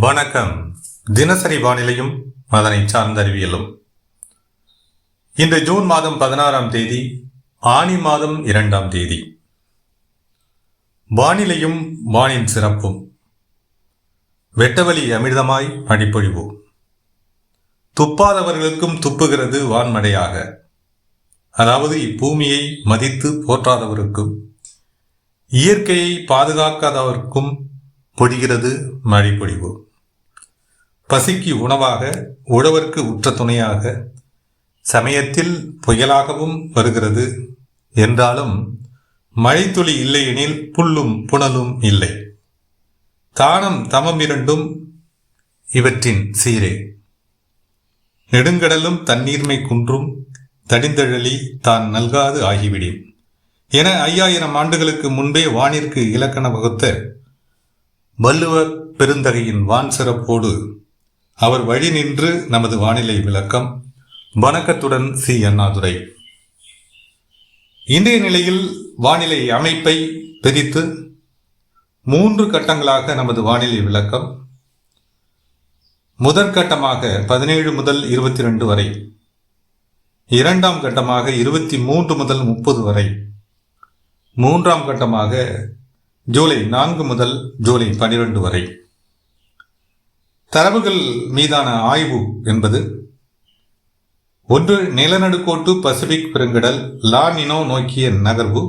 வணக்கம். தினசரி வானிலையும் அதனை சார்ந்த அறிவியலும். இன்று ஜூன் மாதம் 16ஆம் தேதி, ஆனி மாதம் 2ஆம் தேதி. வானிலையும் வானின் சிறப்பும். வெட்டவெளி அமிர்தமாய் மழைப்பொழிவு. துப்பாதவர்களுக்கும் துப்புகிறது வான்மழையாக. அதாவது இப்பூமியை மதித்து போற்றாதவருக்கும் இயற்கையை பாதுகாக்காதவருக்கும் பொழிகிறது மழைப்பொழிவு. பசிக்கு உணவாக, உழவர்க்கு உற்ற துணையாக, சமயத்தில் புயலாகவும் வருகிறது. என்றாலும் மழைத்துளி இல்லையெனில் புல்லும் புனலும் இல்லை. தானம் தமம் இரண்டும் இவற்றின் சீரே. நெடுங்கடலும் தண்ணீர்மை குன்றும் தடிந்தழலி தான் நல்காது ஆகிவிடேன் என 5000 ஆண்டுகளுக்கு முன்பே வானிற்கு இலக்கண வகுத்த வள்ளுவ பெருந்தகையின் வான் சிறப்போடு அவர் வழி நின்று நமது வானிலை விளக்கம். வணக்கத்துடன் சி. அண்ணாதுரை. இன்றைய நிலையில் வானிலை அமைப்பை பிரித்து 3 கட்டங்களாக நமது வானிலை விளக்கம். முதற்கட்டமாக 17 முதல் 22 வரை, இரண்டாம் கட்டமாக 23 முதல் 30 வரை, மூன்றாம் கட்டமாக ஜூலை 4 முதல் ஜூலை 12 வரை. தரவுகள் மீதான ஆய்வு என்பது: 1. நிலநடுக்கோட்டு பசிபிக் பெருங்கடல் லா நினோ நோக்கிய நகர்வு.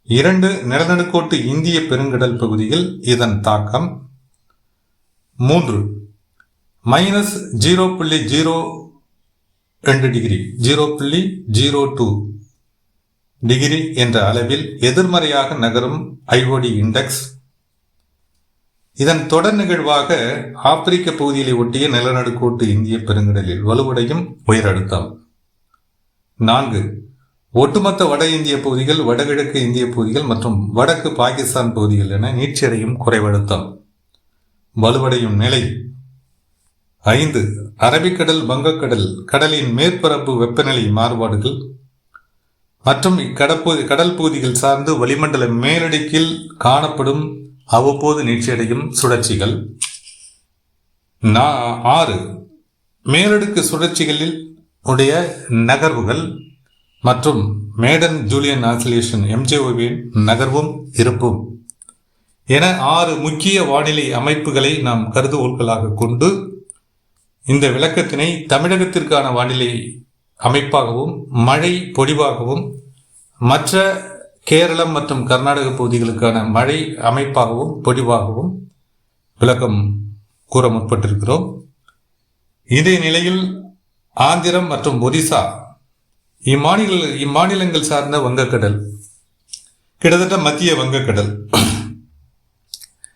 2. நிலநடுக்கோட்டு இந்திய பெருங்கடல் பகுதியில் இதன் தாக்கம். 3. -0.02 டிகிரி 0.02 டிகிரி என்ற அளவில் எதிர்மறையாக நகரும் ஐஓடி இண்டெக்ஸ். இதன் தொடர் நிகழ்வாக ஆப்பிரிக்க பகுதிகளை ஒட்டிய நிலநடுக்கோட்டு இந்திய பெருங்கடலில் வலுவடையும் உயரழுத்தம். 4. ஒட்டுமொத்த வட இந்திய பகுதிகள், வடகிழக்கு இந்திய பகுதிகள் மற்றும் வடக்கு பாகிஸ்தான் பகுதிகள் என நீட்சியடையும் குறைவழுத்தம் வலுவடையும் நிலை. 5. அரபிக்கடல், வங்கக்கடல் கடலின் மேற்பரப்பு வெப்பநிலை மாறுபாடுகள் மற்றும் கடல் பகுதிகள் சார்ந்து வளிமண்டல மேலடுக்கில் காணப்படும் அவ்வப்போது நீட்சியடையும் சுழற்சிகள். 6. மேலடுக்கு சுழற்சிகளில் உடைய நகர்வுகள் மற்றும் மேடன் ஜூலியன் ஆசிலேஷன் MJOவின் நகர்வும் இருப்பும் என 6 முக்கிய வானிலை அமைப்புகளை நாம் கருதுகோள்களாக கொண்டு இந்த விளக்கத்தினை தமிழகத்திற்கான வானிலை அமைப்பாகவும், மழை பொழிவாகவும், மற்ற கேரளம் மற்றும் கர்நாடக பகுதிகளுக்கான மழை அமைப்பாகவும் பொழிவாகவும் விளக்கம் கூற முற்பட்டிருக்கிறோம். இதே நிலையில் ஆந்திரம் மற்றும் ஒரிசா இம்மாநிலங்கள் சார்ந்த வங்கக்கடல், கிட்டத்தட்ட மத்திய வங்கக்கடல்,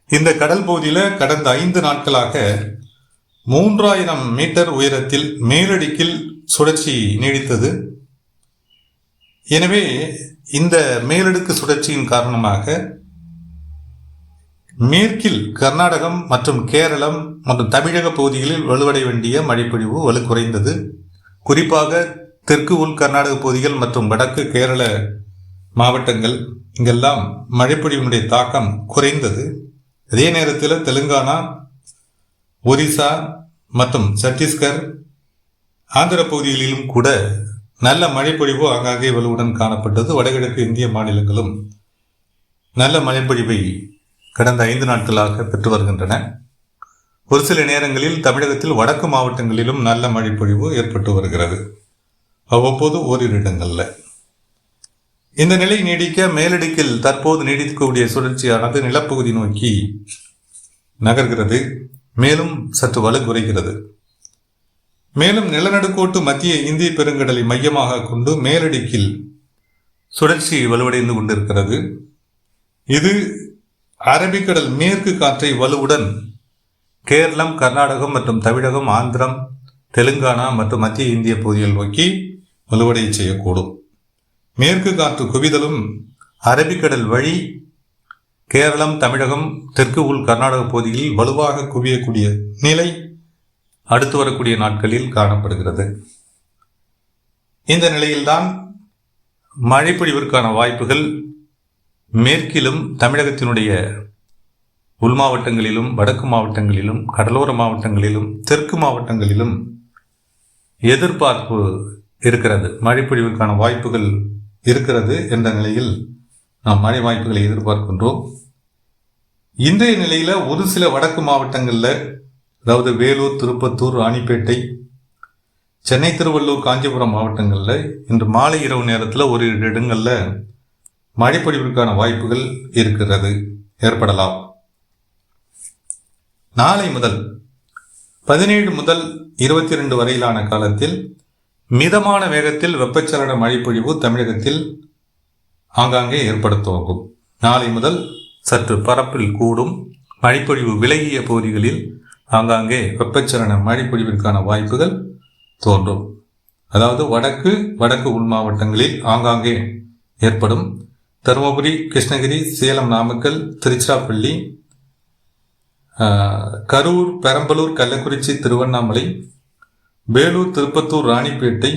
இந்த கடல் பகுதியில் கடந்த 5 நாட்களாக 3000 மீட்டர் உயரத்தில் மேலடுக்கில் சுழற்சி நீடித்தது. எனவே இந்த மேலடுக்கு சுழற்சியின் காரணமாக மேற்கில் கர்நாடகம் மற்றும் கேரளம் மற்றும் தமிழக பகுதிகளில் வலுவடைய வேண்டிய மழைப்பொழிவு வலு குறைந்தது. குறிப்பாக தெற்கு உள் கர்நாடக பகுதிகள் மற்றும் வடக்கு கேரள மாவட்டங்கள் இங்கெல்லாம் மழைப்பொழிவினுடைய தாக்கம் குறைந்தது. அதே நேரத்தில் தெலுங்கானா, ஒரிசா மற்றும் சத்தீஸ்கர், ஆந்திர பகுதிகளிலும் கூட நல்ல மழைப்பொழிவு ஆங்காங்கே வலுவுடன் காணப்பட்டது. வடகிழக்கு இந்திய மாநிலங்களும் நல்ல மழைப்பொழிவை கடந்த 5 நாட்களாக பெற்று வருகின்றன. ஒரு சில நேரங்களில் தமிழகத்தில் வடக்கு மாவட்டங்களிலும் நல்ல மழைப்பொழிவு ஏற்பட்டு வருகிறது, அவ்வப்போது ஓரிரு இடங்களில். இந்த நிலை நீடிக்க மேலடுக்கில் தற்போது நீடிக்கக்கூடிய சுழற்சியானது நிலப்பகுதி நோக்கி நகர்கிறது, மேலும் சற்று வலு குறைகிறது. மேலும் நிலநடுக்கோட்டு மத்திய இந்திய பெருங்கடலை மையமாக கொண்டு மேலடுக்கில் சுழற்சி வலுவடைந்து கொண்டிருக்கிறது. இது அரபிக்கடல் மேற்கு காற்றை வலுவுடன் கேரளம், கர்நாடகம் மற்றும் தமிழகம், ஆந்திரம், தெலுங்கானா மற்றும் மத்திய இந்திய பகுதிகள் நோக்கி வலுவடைய செய்யக்கூடும். மேற்கு காற்று குவிதலும் அரபிக்கடல் வழி கேரளம், தமிழகம், தெற்கு உள் கர்நாடக பகுதிகளில் வலுவாக குவியக்கூடிய நிலை அடுத்து வரக்கூடிய நாட்களில் காணப்படுகிறது. இந்த நிலையில்தான் மழைப்பொழிவிற்கான வாய்ப்புகள் மேற்கிலும் தமிழகத்தினுடைய உள் மாவட்டங்களிலும் வடக்கு மாவட்டங்களிலும் கடலோர மாவட்டங்களிலும் தெற்கு மாவட்டங்களிலும் எதிர்பார்ப்பு இருக்கிறது. மழைப்பொழிவுக்கான வாய்ப்புகள் இருக்கிறது என்ற நிலையில் நாம் மழை வாய்ப்புகளை எதிர்பார்க்கின்றோம். இன்றைய நிலையில் ஒரு சில வடக்கு மாவட்டங்களில், அதாவது வேலூர், திருப்பத்தூர், ராணிப்பேட்டை, சென்னை, திருவள்ளூர், காஞ்சிபுரம் மாவட்டங்களில் இன்று மாலை இரவு நேரத்தில் ஒரு இடங்களில் மழைப்பொழிவிற்கான வாய்ப்புகள் இருக்கிறது, ஏற்படலாம். நாளை முதல் 17 முதல் 22 வரையிலான காலத்தில் மிதமான வேகத்தில் வெப்பச்சலன மழைப்பொழிவு தமிழகத்தில் ஆங்காங்கே ஏற்பட துவங்கும். நாளை முதல் சற்று பரப்பில் கூடும் மழைப்பொழிவு விலகிய பகுதிகளில் ஆங்காங்கே வெப்பச்சலன மழைப்பொழிவிற்கான வாய்ப்புகள் தோன்றும். அதாவது வடக்கு உள் மாவட்டங்களில் ஆங்காங்கே ஏற்படும். தருமபுரி, கிருஷ்ணகிரி, சேலம், நாமக்கல், திருச்சிராப்பள்ளி, கரூர், பெரம்பலூர், கள்ளக்குறிச்சி, திருவண்ணாமலை, வேலூர், திருப்பத்தூர், ராணிப்பேட்டை,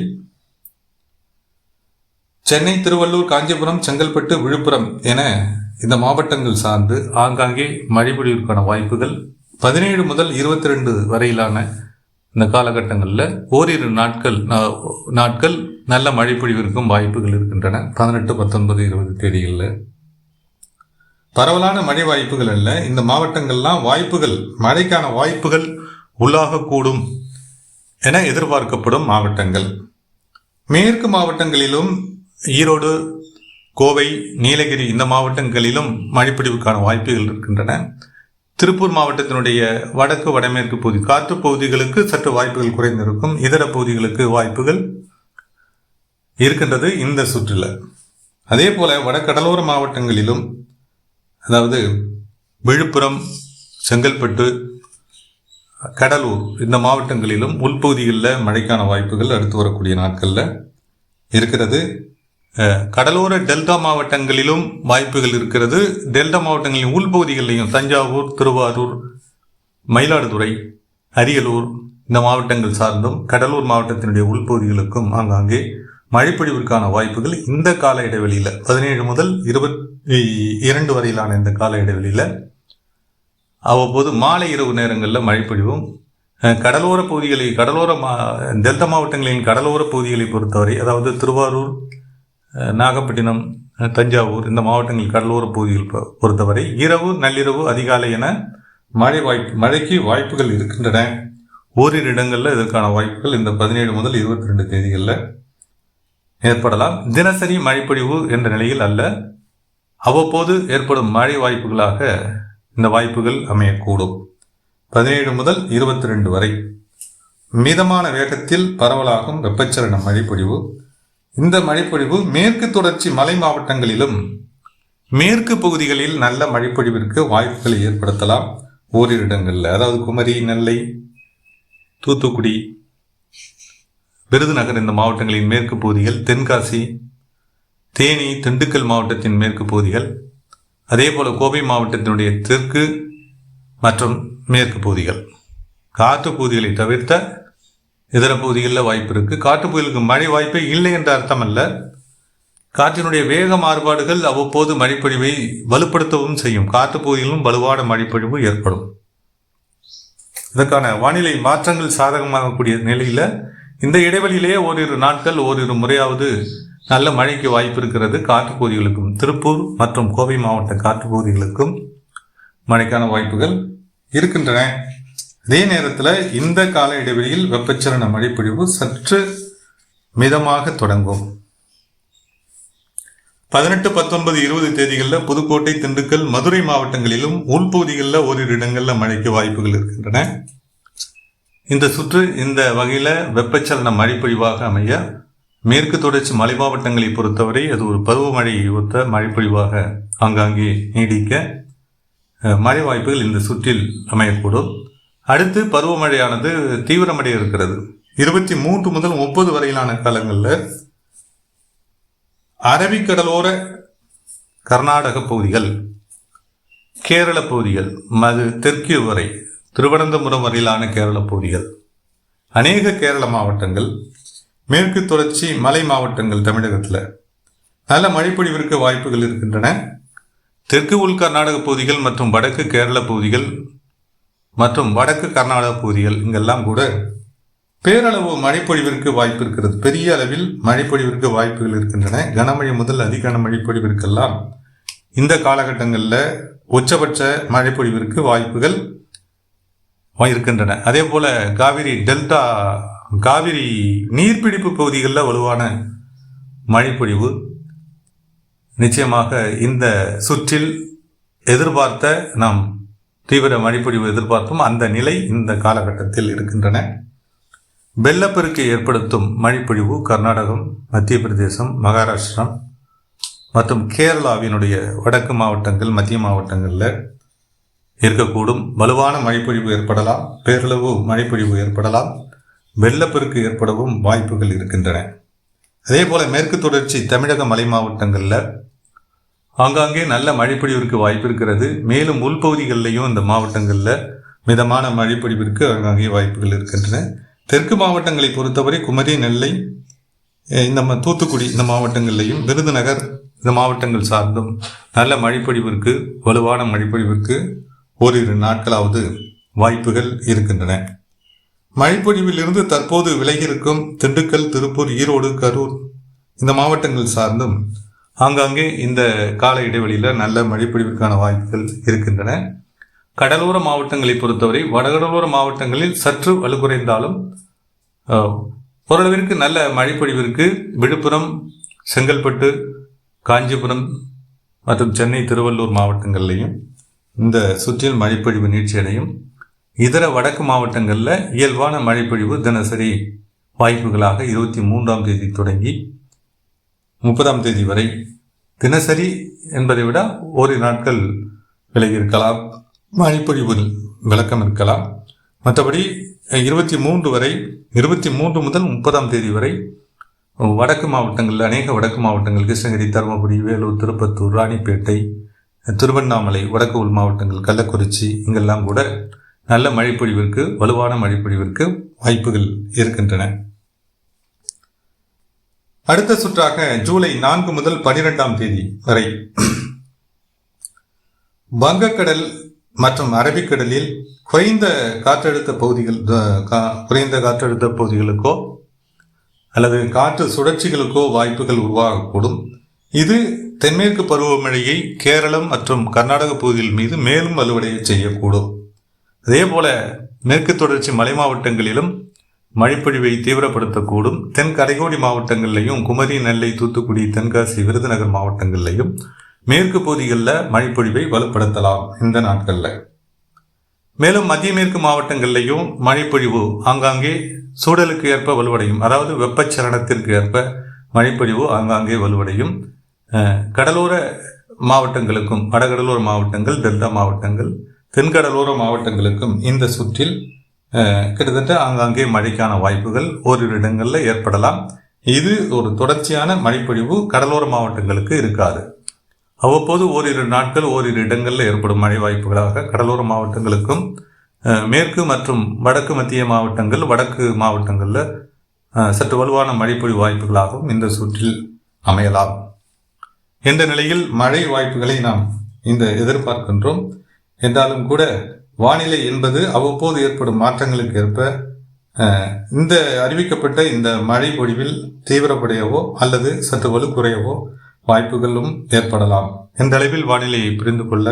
சென்னை, திருவள்ளூர், காஞ்சிபுரம், செங்கல்பட்டு, விழுப்புரம் என இந்த மாவட்டங்கள் சார்ந்து ஆங்காங்கே மழை பொழிவிற்கான வாய்ப்புகள் 17 முதல் 22 வரையிலான இந்த காலகட்டங்களில் ஓரிரு நாட்கள் நல்ல மழை பொழிவிற்கும் வாய்ப்புகள் இருக்கின்றன. 18, 19, 20 தேதிகளில் பரவலான மழை வாய்ப்புகள் அல்ல. இந்த மாவட்டங்கள்லாம் மழைக்கான வாய்ப்புகள் உள்ளாகக்கூடும் என எதிர்பார்க்கப்படும் மாவட்டங்கள். மேற்கு மாவட்டங்களிலும் ஈரோடு, கோவை, நீலகிரி இந்த மாவட்டங்களிலும் மழைப்பொழிவுக்கான வாய்ப்புகள் இருக்கின்றன. திருப்பூர் மாவட்டத்தினுடைய வடக்கு வடமேற்கு பகுதி காற்று பகுதிகளுக்கு சற்று வாய்ப்புகள் குறைந்திருக்கும். இதர பகுதிகளுக்கு வாய்ப்புகள் இருக்கின்றது இந்த சுற்றில். அதே போல வடகடலோர மாவட்டங்களிலும், அதாவது விழுப்புரம், செங்கல்பட்டு, கடலூர் இந்த மாவட்டங்களிலும் உள்பகுதிகளில் மழைக்கான வாய்ப்புகள் அடுத்து வரக்கூடிய நாட்களில் இருக்கிறது. கடலோர டெல்டா மாவட்டங்களிலும் வாய்ப்புகள் இருக்கிறது. டெல்டா மாவட்டங்களின் உள்பகுதிகளிலையும் தஞ்சாவூர், திருவாரூர், மயிலாடுதுறை, அரியலூர் இந்த மாவட்டங்கள் சார்ந்தும் கடலூர் மாவட்டத்தினுடைய உள்பகுதிகளுக்கும் ஆங்காங்கே மழைப்பொழிவிற்கான வாய்ப்புகள் இந்த கால இடைவெளியில் 17 முதல் 22 வரையிலான இந்த கால இடைவெளியில் அவ்வப்போது மாலை இரவு நேரங்களில் மழைப்பொழிவும் கடலோர டெல்டா மாவட்டங்களின் கடலோர பகுதிகளை பொறுத்தவரை, அதாவது திருவாரூர், நாகப்பட்டினம், தஞ்சாவூர் இந்த மாவட்டங்கள் கடலோர பகுதிகள் பொறுத்தவரை இரவு, நள்ளிரவு, அதிகாலை என மழைக்கு வாய்ப்புகள் இருக்கின்றன. ஓரிரு இடங்களில் இதற்கான வாய்ப்புகள் இந்த 17 முதல் 22 தேதிகளில் ஏற்படலாம். தினசரி மழைப்பொழிவு என்ற நிலையில் அல்ல, அவ்வப்போது ஏற்படும் மழை வாய்ப்புகளாக இந்த வாய்ப்புகள் அமையக்கூடும். 17 முதல் 22 வரை மிதமான வேகத்தில் பரவலாகும் வெப்பச்சலன மழைப்பொழிவு. இந்த மழைப்பொழிவு மேற்கு தொடர்ச்சி மலை மாவட்டங்களிலும் மேற்கு பகுதிகளில் நல்ல மழைப்பொழிவிற்கு வாய்ப்புகளை ஏற்படுத்தலாம். ஓரிரு இடங்களில், அதாவது குமரி, நெல்லை, தூத்துக்குடி, விருதுநகர் இந்த மாவட்டங்களின் மேற்கு பகுதிகள், தென்காசி, தேனி, திண்டுக்கல் மாவட்டத்தின் மேற்கு பகுதிகள், அதே போல கோவை மாவட்டத்தினுடைய தெற்கு மற்றும் மேற்கு பகுதிகள், காற்று பகுதிகளை தவிர்த்த இதர பகுதிகளில் வாய்ப்பு இருக்கு. காற்று பகுதிகளுக்கு மழை வாய்ப்பே இல்லை என்ற அர்த்தம் அல்ல. காற்றினுடைய வேக மாறுபாடுகள் அவ்வப்போது மழைப்பொழிவை வலுப்படுத்தவும் செய்யும். காற்று பகுதிகளிலும் வலுவான மழைப்பொழிவு ஏற்படும். இதற்கான வானிலை மாற்றங்கள் சாதகமாகக்கூடிய நிலையில் இந்த இடைவெளியிலேயே ஓரிரு நாட்கள் ஓரிரு முறையாவது நல்ல மழைக்கு வாய்ப்பு இருக்கிறது. காற்று பகுதிகளுக்கும் திருப்பூர் மற்றும் கோவை மாவட்ட காற்று பகுதிகளுக்கும் மழைக்கான வாய்ப்புகள் இருக்கின்றன. அதே நேரத்தில் இந்த கால இடைவெளியில் வெப்பச்சலன மழைப்பொழிவு சற்று மிதமாக தொடங்கும். 18, 19, 20 தேதிகளில் புதுக்கோட்டை, திண்டுக்கல், மதுரை மாவட்டங்களிலும் உள்பகுதிகளில் ஓரிரு இடங்களில் மழைக்கு வாய்ப்புகள் இருக்கின்றன. இந்த சுற்று இந்த வகையில் வெப்பச்சலன மழைப்பொழிவாக அமைய மேற்கு தொடர்ச்சி மலை மாவட்டங்களை பொறுத்தவரை அது ஒரு பருவமழையை ஒத்த மழைப்பொழிவாக ஆங்காங்கே நீடிக்க மழை வாய்ப்புகள் இந்த சுற்றில் அமையக்கூடும். அடுத்து பருவமழையானது தீவிரமடைய இருக்கிறது. 23 முதல் 30 வரையிலான காலங்களில் அரபிக்கடலோர கர்நாடக பகுதிகள், கேரள பகுதிகள், தெற்கு வரை திருவனந்தபுரம் வரையிலான கேரள பகுதிகள், அநேக கேரள மாவட்டங்கள், மேற்கு தொடர்ச்சி மலை மாவட்டங்கள் தமிழகத்தில் நல்ல மழைப்பொழிவிற்கு வாய்ப்புகள் இருக்கின்றன. தெற்கு உள் கர்நாடக பகுதிகள் மற்றும் வடக்கு கேரள பகுதிகள் மற்றும் வடக்கு கர்நாடக பகுதிகள் இங்கெல்லாம் கூட பேரளவு மழைப்பொழிவிற்கு வாய்ப்பு இருக்கிறது. பெரிய அளவில் மழைப்பொழிவிற்கு வாய்ப்புகள் இருக்கின்றன. கனமழை முதல் அதி கனமழை பொழிவிற்கெல்லாம் இந்த காலகட்டங்களில் உச்சபட்ச மழைப்பொழிவிற்கு வாய்ப்புகள் இருக்கின்றன. அதே போல காவிரி நீர்பிடிப்பு பகுதிகளில் வலுவான மழைப்பொழிவு நிச்சயமாக இந்த சுற்றில் எதிர்பார்த்த நாம் தீவிர மழைப்பொழிவு எதிர்பார்த்தோம் அந்த நிலை இந்த காலகட்டத்தில் இருக்கின்றன. வெள்ளப்பெருக்கு ஏற்படுத்தும் மழைப்பொழிவு கர்நாடகம், மத்திய பிரதேசம், மகாராஷ்டிரா மற்றும் கேரளாவினுடைய வடக்கு மாவட்டங்கள், மத்திய மாவட்டங்களில் இருக்கக்கூடும். வலுவான மழைப்பொழிவு ஏற்படலாம், பேரளவு மழைப்பொழிவு ஏற்படலாம், வெள்ளப்பெருக்கு ஏற்படவும் வாய்ப்புகள் இருக்கின்றன. அதே போல மேற்கு தொடர்ச்சி தமிழக மலை மாவட்டங்களில் ஆங்காங்கே நல்ல மழைப்பொழிவிற்கு வாய்ப்பு இருக்கிறது. மேலும் உள்பகுதிகளிலையும் இந்த மாவட்டங்களில் மிதமான மழைப்பொழிவிற்கு ஆங்காங்கே வாய்ப்புகள் இருக்கின்றன. தெற்கு மாவட்டங்களை பொறுத்தவரை குமரி, நெல்லை, இந்த தூத்துக்குடி இந்த மாவட்டங்களிலையும் விருதுநகர் இந்த மாவட்டங்கள் சார்ந்தும் நல்ல மழைப்பொழிவிற்கு வலுவான மழைப்பொழிவிற்கு ஓரிரு நாட்களாவது வாய்ப்புகள் இருக்கின்றன. மழைப்பொழிவில் இருந்து தற்போது விலகியிருக்கும் திண்டுக்கல், திருப்பூர், ஈரோடு, கரூர் இந்த மாவட்டங்கள் சார்ந்தும் ஆங்காங்கே இந்த கால இடைவெளியில் நல்ல மழைப்பொழிவிற்கான வாய்ப்புகள் இருக்கின்றன. கடலோர மாவட்டங்களை பொறுத்தவரை வடகடலோர மாவட்டங்களில் சற்று வலுக்குறைந்தாலும் ஓரளவிற்கு நல்ல மழைப்பொழிவிற்கு விழுப்புரம், செங்கல்பட்டு, காஞ்சிபுரம் மற்றும் சென்னை, திருவள்ளூர் மாவட்டங்களிலையும் இந்த சுற்றில் மழைப்பொழிவு நீட்சியடையும். இதர வடக்கு மாவட்டங்களில் இயல்பான மழைப்பொழிவு தினசரி வாய்ப்புகளாக 23ஆம் தேதி தொடங்கி 30ஆம் தேதி வரை தினசரி என்பதை விட ஓரிரு நாட்கள் விலகி இருக்கலாம், மழைப்பொழிவில் விளக்கம் இருக்கலாம். மற்றபடி 23 முதல் 30ஆம் தேதி வரை வடக்கு மாவட்டங்களில் அநேக வடக்கு மாவட்டங்கள் கிருஷ்ணகிரி, தருமபுரி, வேலூர், திருப்பத்தூர், ராணிப்பேட்டை, திருவண்ணாமலை, வடக்கு உள் மாவட்டங்கள், கள்ளக்குறிச்சி இங்கெல்லாம் கூட நல்ல மழைப்பொழிவிற்கு வலுவான மழைப்பொழிவிற்கு வாய்ப்புகள் இருக்கின்றன. அடுத்த சுற்றாக ஜூலை 4 முதல் 12ஆம் தேதி வரை வங்கக்கடல் மற்றும் அரபிக்கடலில் குறைந்த காற்றழுத்த பகுதிகளுக்கோ அல்லது காற்று சுழற்சிகளுக்கோ வாய்ப்புகள் உருவாகக்கூடும். இது தென்மேற்கு பருவமழையை கேரளம் மற்றும் கர்நாடக பகுதிகள் மீது மேலும் வலுவடைய செய்யக்கூடும். அதே போல மேற்கு தொடர்ச்சி மலை மாவட்டங்களிலும் மழைப்பொழிவை தீவிரப்படுத்தக்கூடும். தென் கரைகோடி மாவட்டங்களிலையும் குமரி, நெல்லை, தூத்துக்குடி, தென்காசி, விருதுநகர் மாவட்டங்களிலையும் மேற்கு பகுதிகளில் மழைப்பொழிவை வலுப்படுத்தலாம் இந்த நாட்களில். மேலும் மத்திய மேற்கு மாவட்டங்களிலையும் மழைப்பொழிவு ஆங்காங்கே சூழலுக்கு ஏற்ப வலுவடையும். அதாவது வெப்பச்சலனத்திற்கு ஏற்ப மழைப்பொழிவு ஆங்காங்கே வலுவடையும். கடலோர மாவட்டங்களுக்கும் வடகடலோர மாவட்டங்கள், டெல்டா மாவட்டங்கள், தென்கடலோர மாவட்டங்களுக்கும் இந்த சுற்றில் கிட்டத்தட்ட ஆங்காங்கே மழைக்கான வாய்ப்புகள் ஓரிரு இடங்களில் ஏற்படலாம். இது ஒரு தொடர்ச்சியான மழைப்பொழிவு கடலோர மாவட்டங்களுக்கு இருக்காது. அவ்வப்போது ஓரிரு நாட்கள் ஓரிரு இடங்களில் ஏற்படும் மழை வாய்ப்புகளாக கடலோர மாவட்டங்களுக்கும் மேற்கு மற்றும் வடக்கு மத்திய மாவட்டங்கள், வடக்கு மாவட்டங்களில் சற்று வலுவான மழைப்பொழிவு வாய்ப்புகளாகவும் இந்த சுற்றில் அமையலாம். என்ற நிலையில் மழை வாய்ப்புகளை நாம் எதிர்பார்க்கின்றோம். என்றாலும் கூட வானிலை என்பது அவ்வப்போது ஏற்படும் மாற்றங்களுக்கு ஏற்ப இந்த அறிவிக்கப்பட்ட இந்த மழை பொழிவில் தீவிரப்படையவோ அல்லது சற்று வலுக்குறையவோ வாய்ப்புகளும் ஏற்படலாம். எந்த அளவில் வானிலையை புரிந்து கொள்ள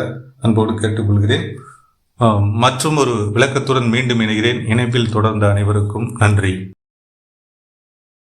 அன்போடு கேட்டுக்கொள்கிறேன். மற்றும் ஒரு விளக்கத்துடன் மீண்டும் இணைகிறேன். இணைப்பில் தொடர்ந்த அனைவருக்கும் நன்றி.